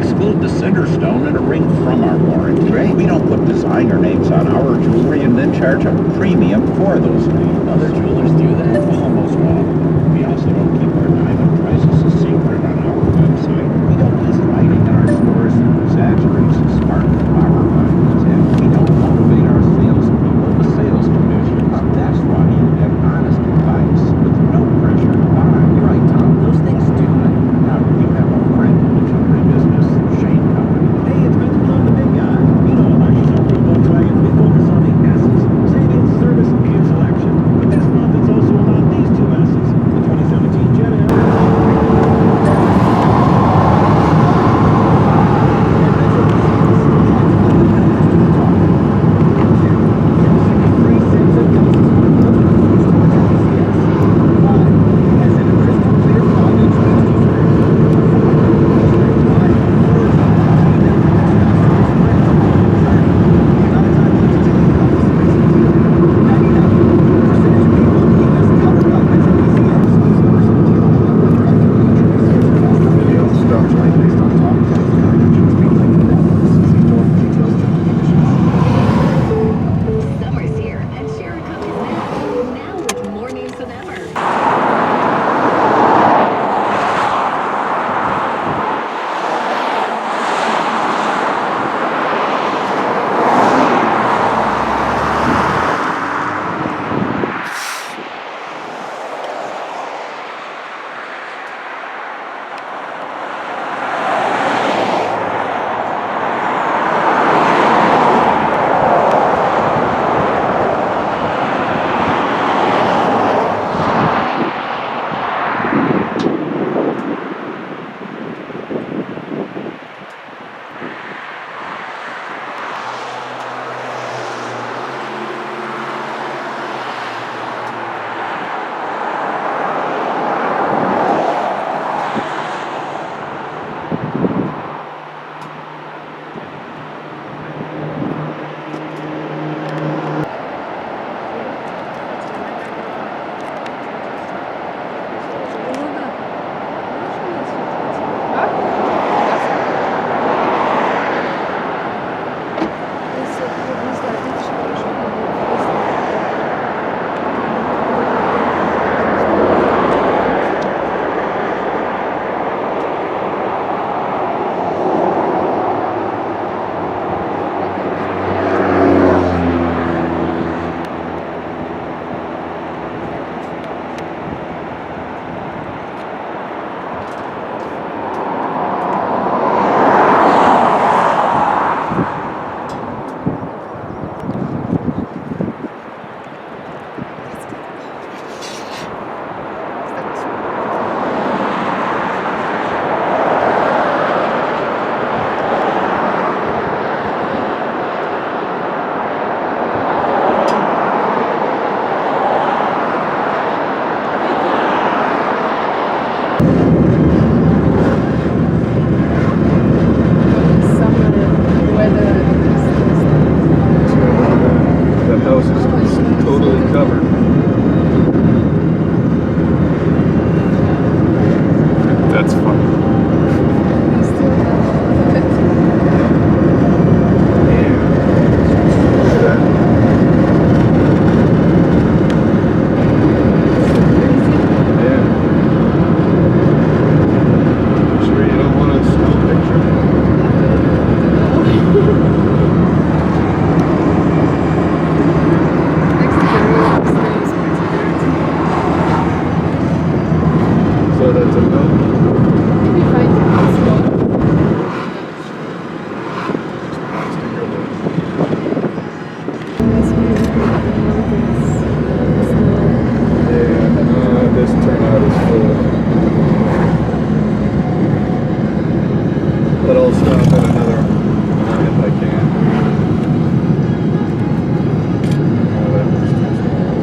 exclude the Cinderstone and a ring from our warranty. Great. We don't put designer names on our jewelry and then charge a premium for those names. Other jewelers do that? Almost all of them. We also don't keep our diamond prices a secret on our website. We don't use lighting in our stores that exaggerates the spark of our values, and we don't motivate our salespeople with sales commissions. That's why you get honest advice with no pressure to buy. You're right, Tom. Those things do matter. Now, you have a friend in the jewelry business, Shane Company. Hey, it's Vince Malone, the big guy. You know, our Subaru Volkswagen, we focus on the S's, savings, service, and selection. But this month, it's also about these two S's. The 2017 Jetta. Summer's here, and Share a Cup is back. Now with more names than ever. The house is totally covered. That's funny. Look at that. Yeah. Sure you don't want a snow picture? So that's a no? Yeah, this turnout is full. But I'll stop at another one if I can. Oh, that was too small.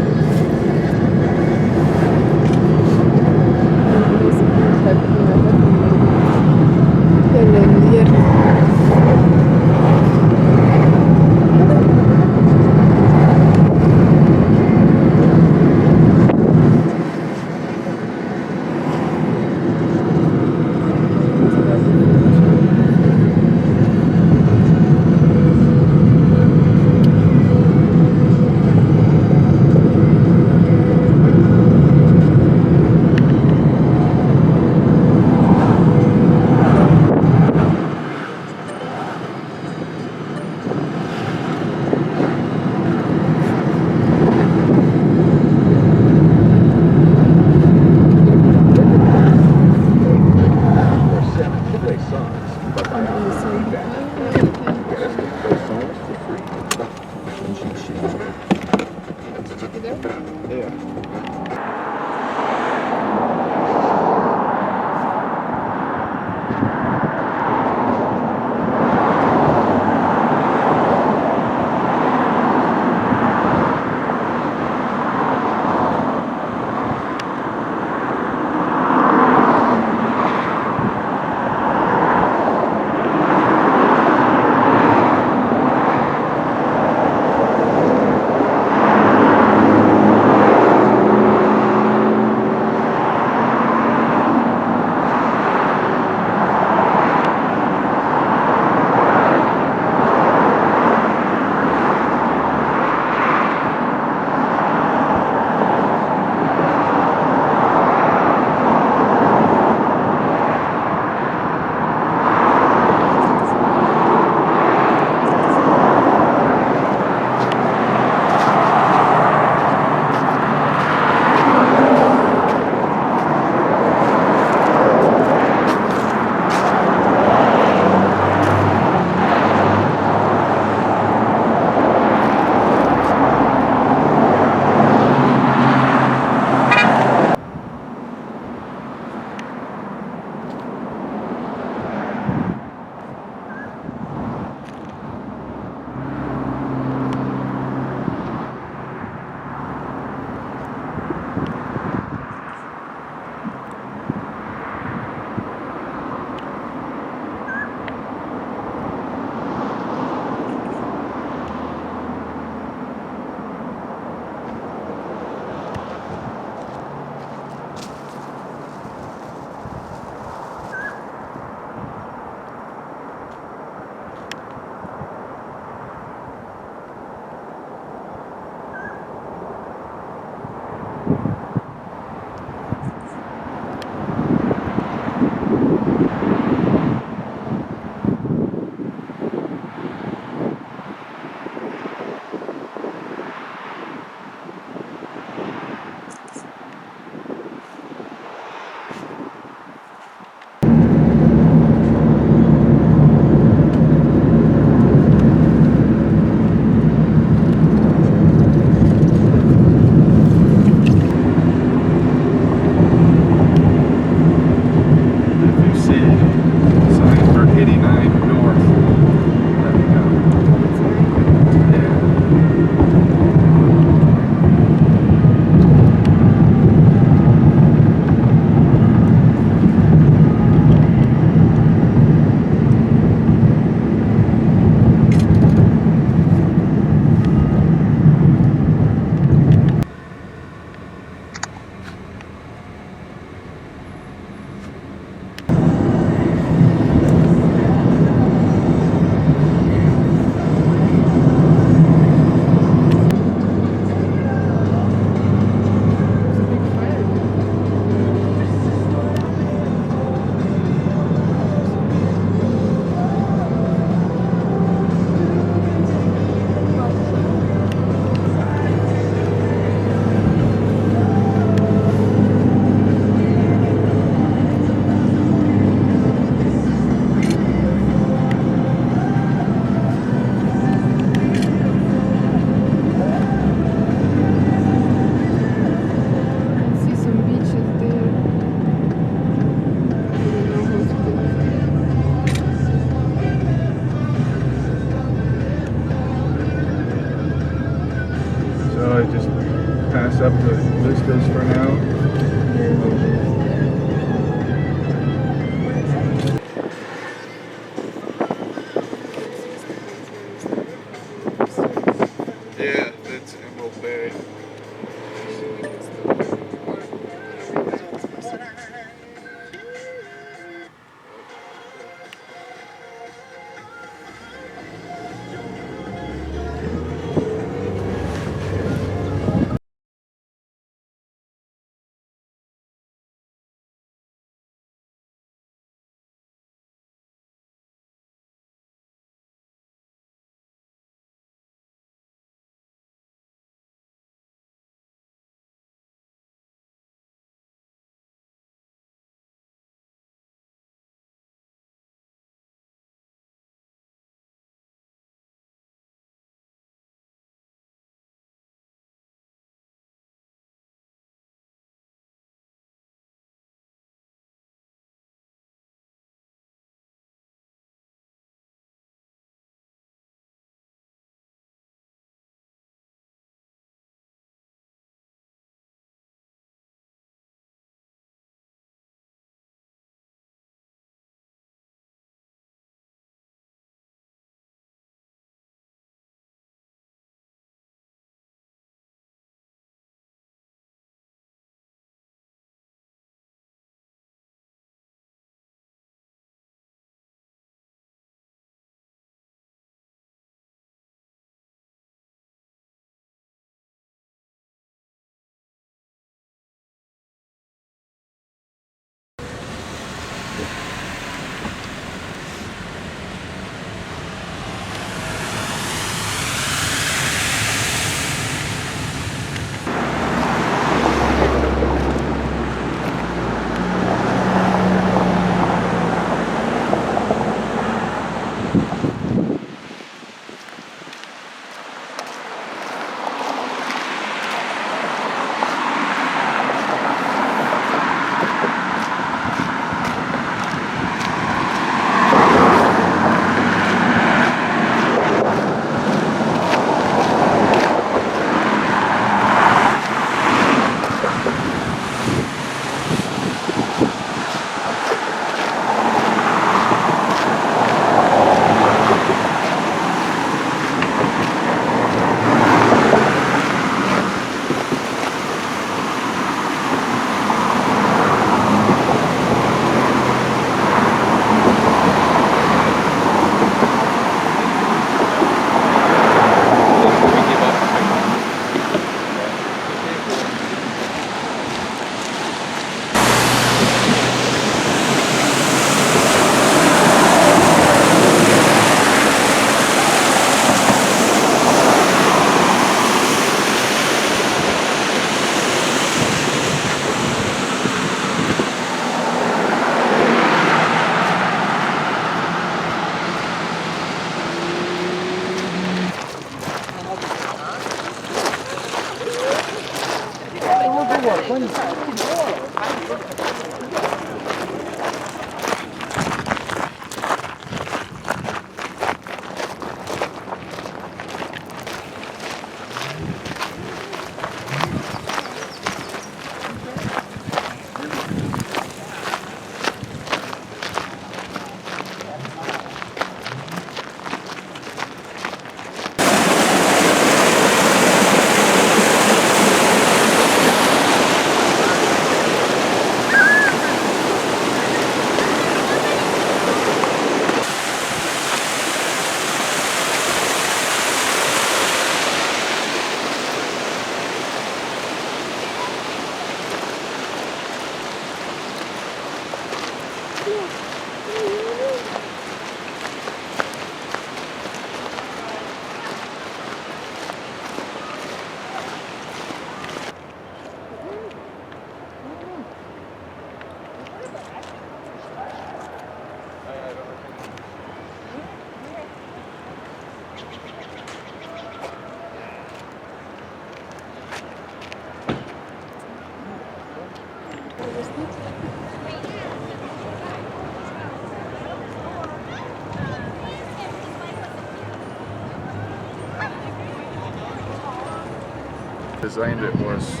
Designed it was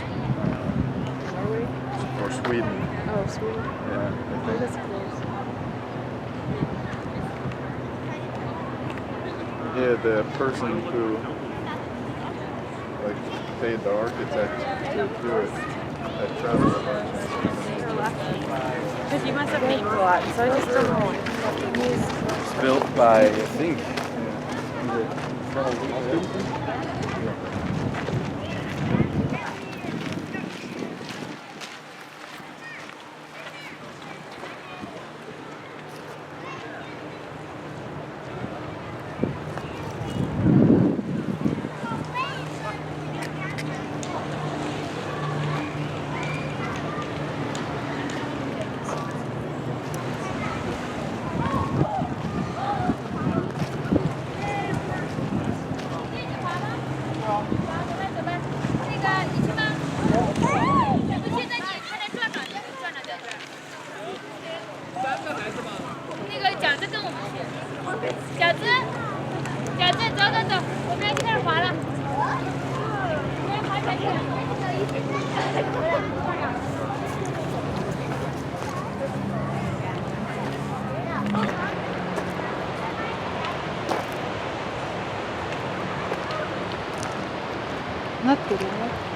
for Sweden. Oh, sweet. Yeah, I Oh, think. that's close. Yeah, the person who like paid the architect to do it had traveled a bunch. Because you must have paid a lot, so I just don't know. It's built by, I think,なってるよね。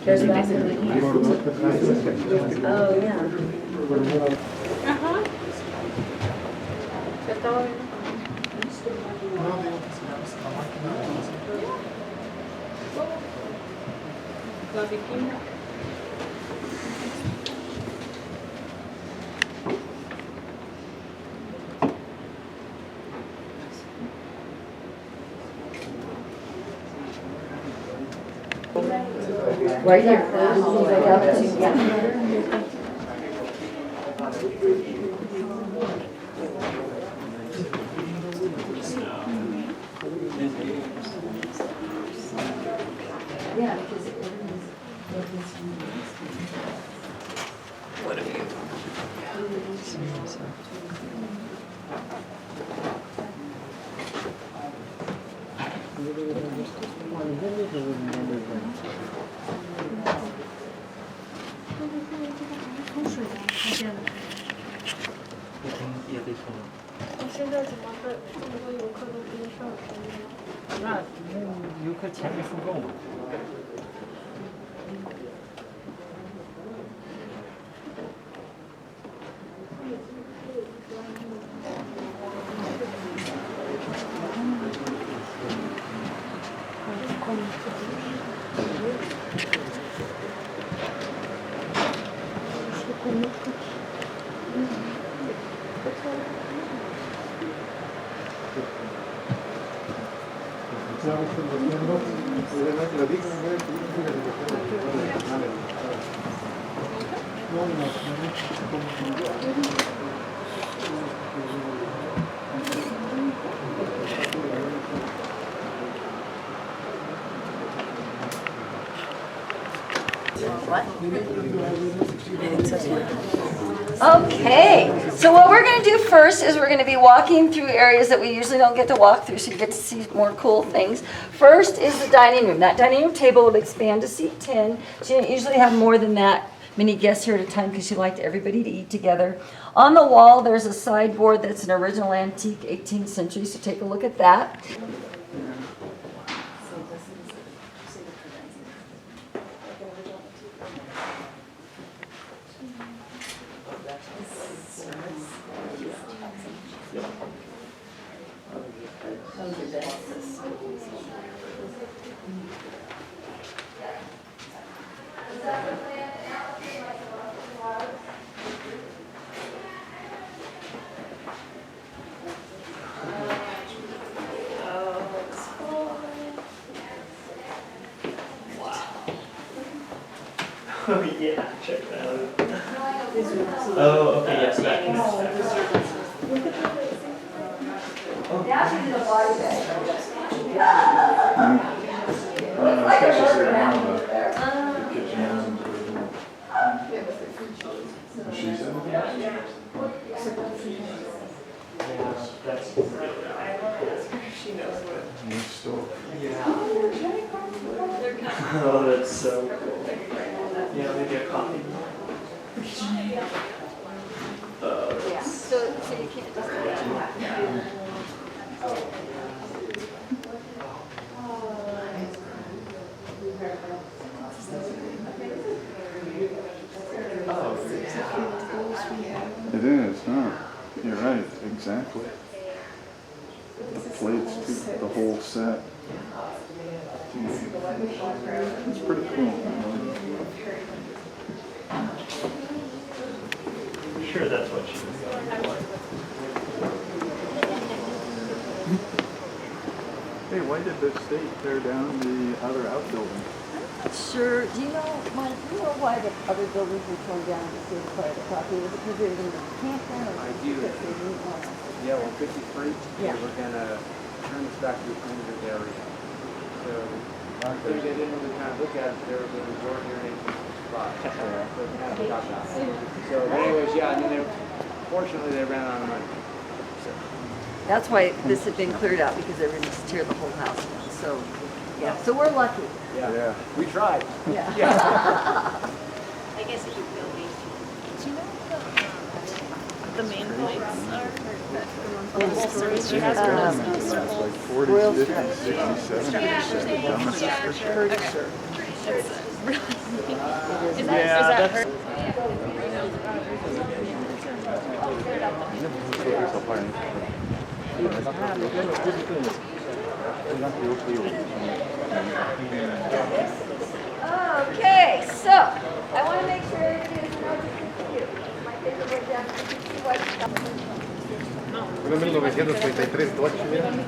There's a basket in here. Oh, yeah. Ajá. Ya estaba viendo. La bikini. Right here. Like out to, yeah. Yeah, because Okay, so what we're going to do first is we're going to be walking through areas that we usually don't get to walk through, so you get to see more cool things. First is the dining room. That dining room table would expand to seat 10. She didn't usually have more than that many guests here at a time because she liked everybody to eat together. On the wall, there's a sideboard that's an original antique 18th century, so take a look at that. Oh yeah, check that out. Oh, okay, yes, that is. They actually did a body bag. That's she knows what. Yeah. Oh, that's so cool. Yeah, maybe a coffee. Yeah, so you can't just. It is, huh? You're right, exactly. The plates, too, the whole set. It's pretty cool. I'm sure that's what she was. Hey, why did the state tear down the other outbuilding? Sure. Do you know, Mike, do you know why the other buildings were torn down to save private property? Was it because they were going to camp down or I do. because they didn't want to? Yeah, well, 53, Yeah. they were gonna turn this back to a permitted area. So, one thing they didn't really kind of look at is they were gonna resort here in a spot. So, they kind of got that. So, but anyways, yeah, I mean, fortunately, they ran out of money. So, That's why this had been cleared out because they were going to tear the whole house down. So, yeah. So we're lucky. yeah, we tried. Yeah. I guess keep building. Do you know the She has It's like 40, 50, 60, 70%. The dumbest description. Is that her? Okay, so I want to make sure everybody is noticing you. My favorite word down, you can see what Fue en 1933, Deutsche Welle.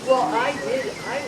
Well, I did. I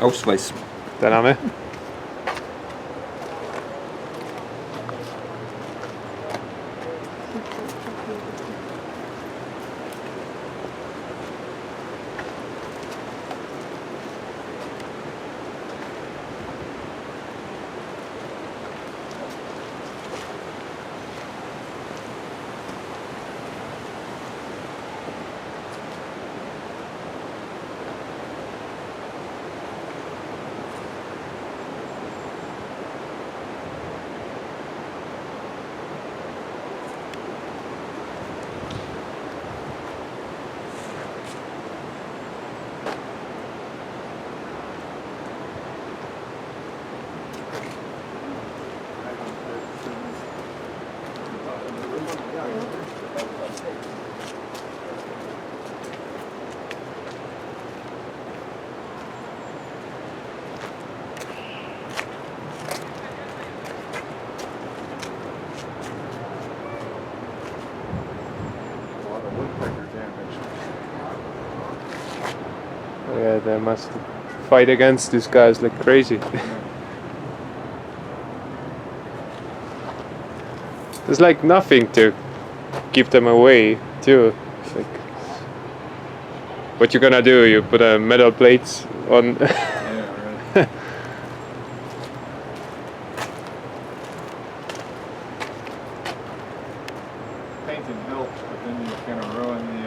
Ausweis. Der Name? Yeah, they must fight against these guys like crazy. There's like nothing to keep them away too. It's like, what you gonna do? You put a metal plates on. Yeah, right. Painting helps, but then you kind of ruin the.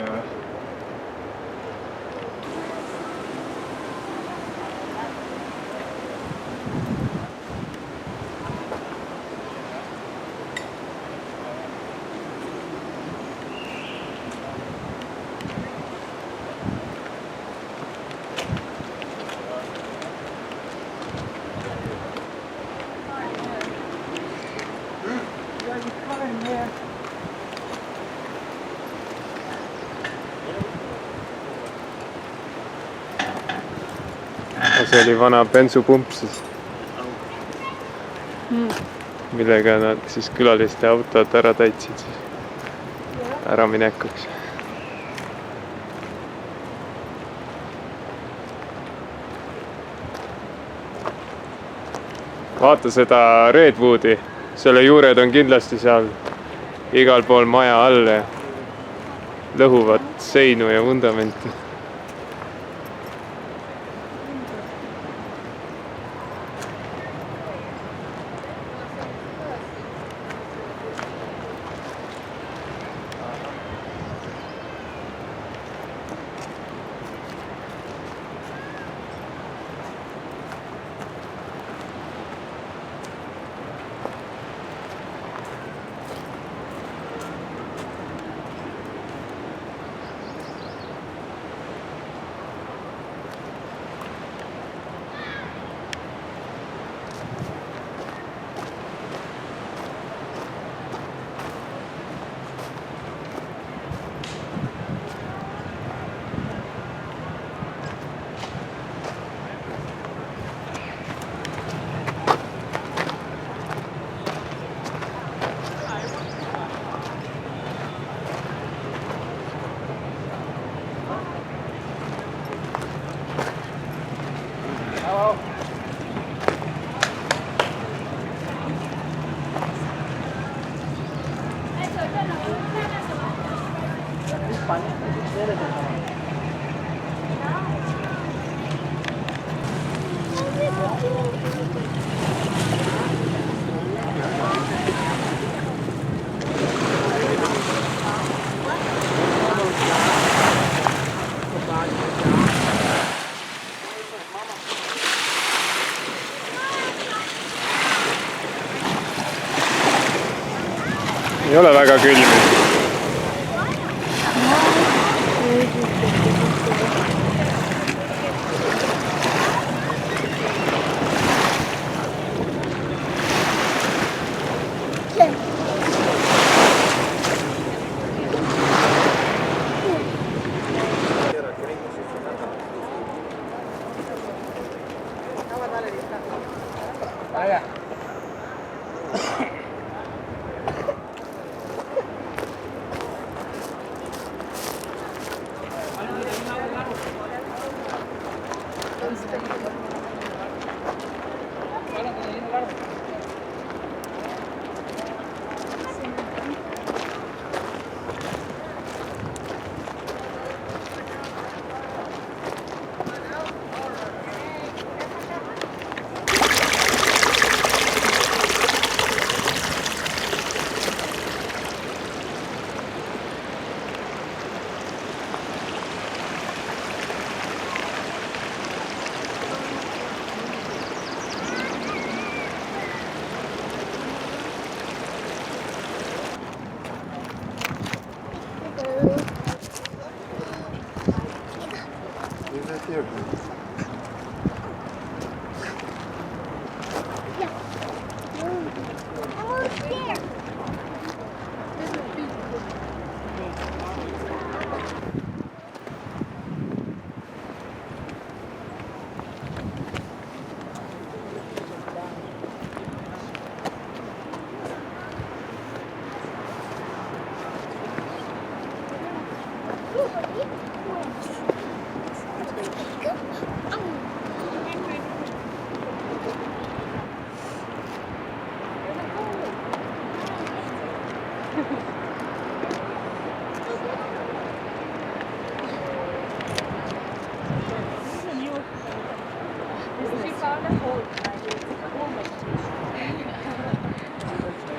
see oli vana bensupump siis, millega nad siis külaliste autod ära täitsid siis äraminekuks. Vaata seda Redwoodi, selle juured on kindlasti seal igal pool maja all ja lõhuvad seinu ja vundamenti. Ei ole väga külm.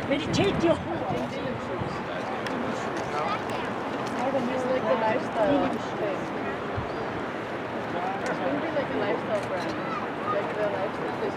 Meditate your whole life. It's like the lifestyle thing. It's going to be like a lifestyle brand. Like the lifestyle is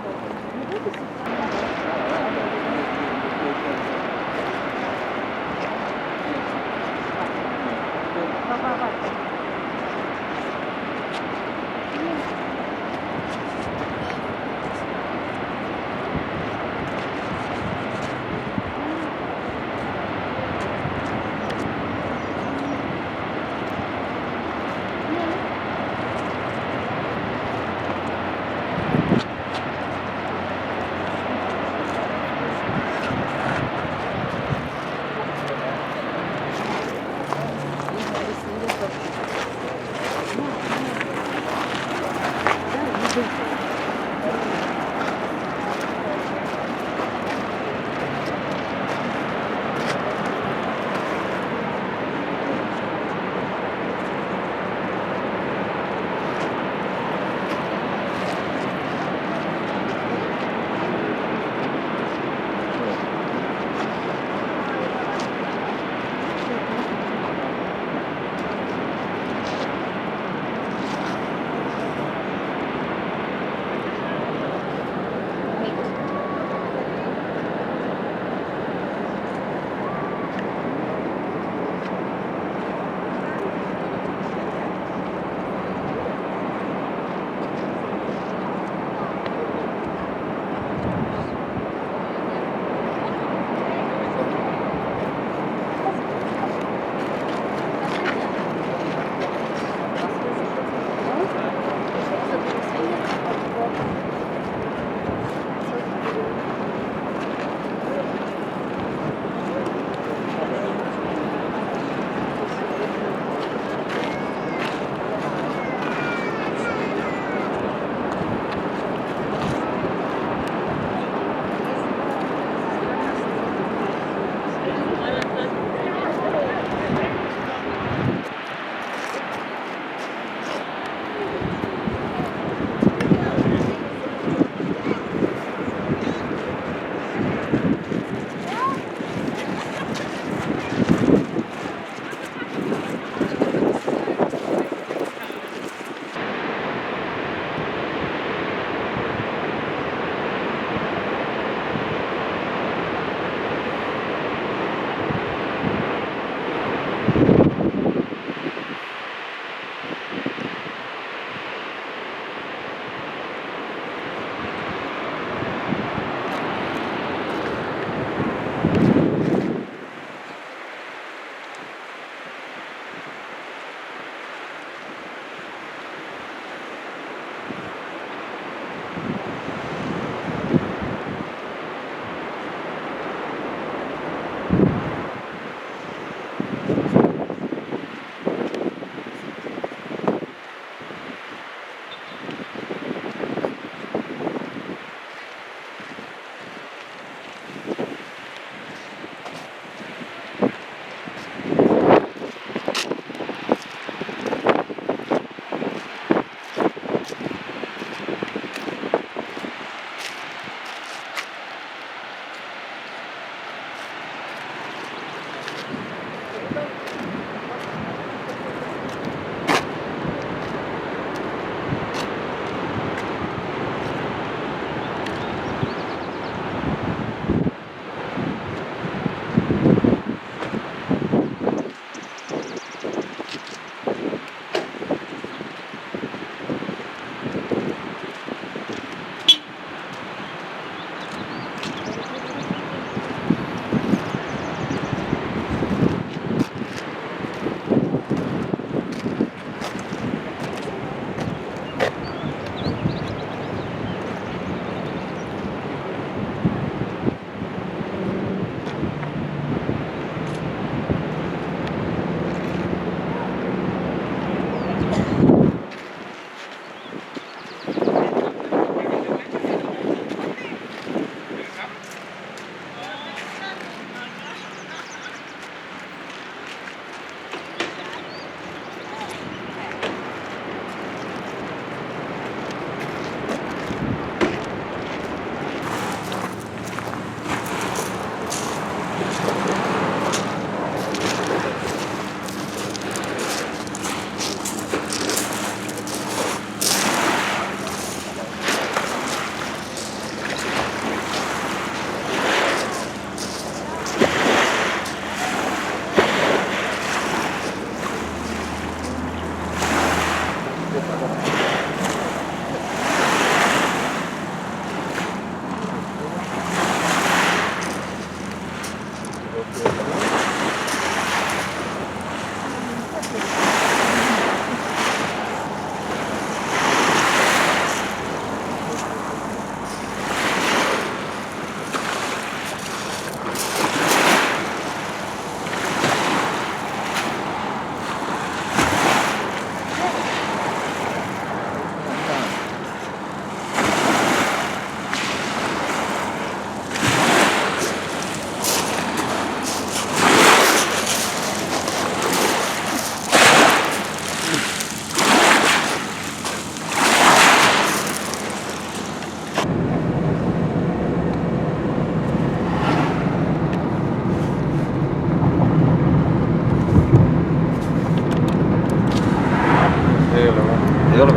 Ei ole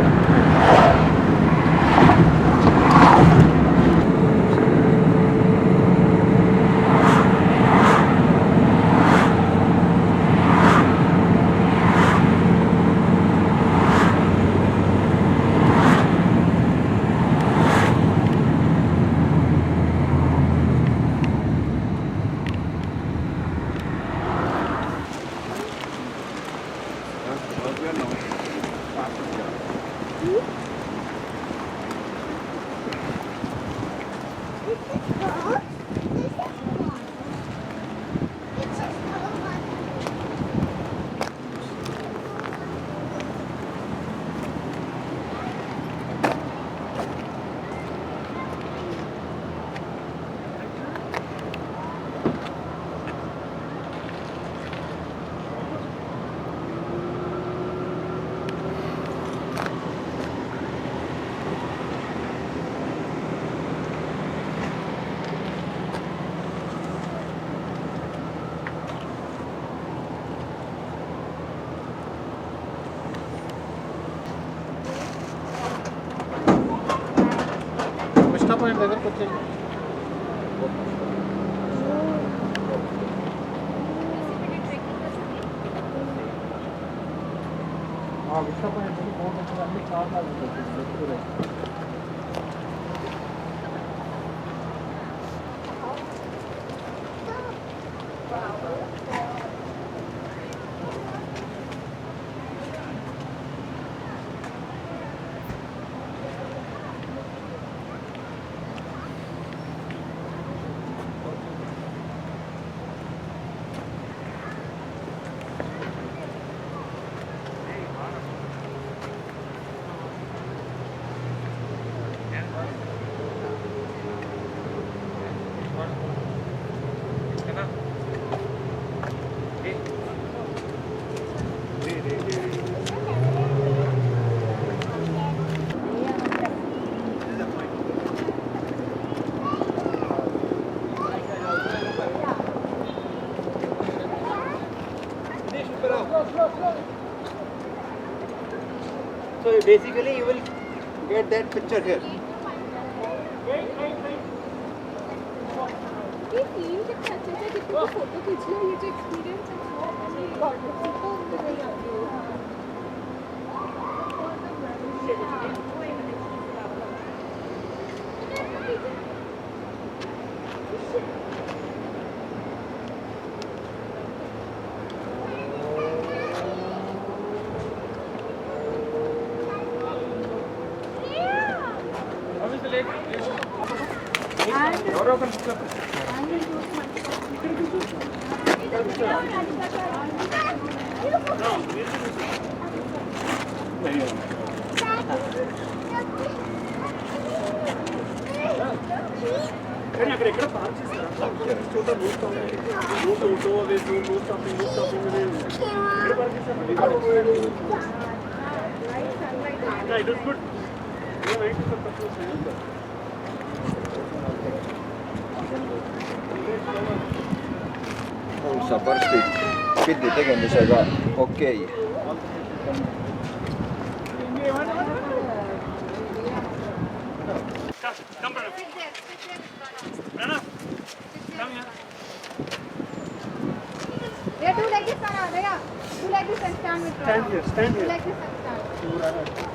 vielä. Krishna point దగ్గరకు వచ్చేయండి. Krishna point అన్ని కార్లు So basically you will get that picture here. Photo खींचना ये जो experience Saab varsti pildi tegemisega okei. Yeah, do like this, Sana. Yeah, do like this and stand with. Stand here, stand Do here. like this and stand. Do like this.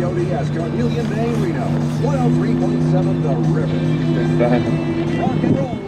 KODS Carnelian Bay, Reno. 103.7 The River. Rock and roll.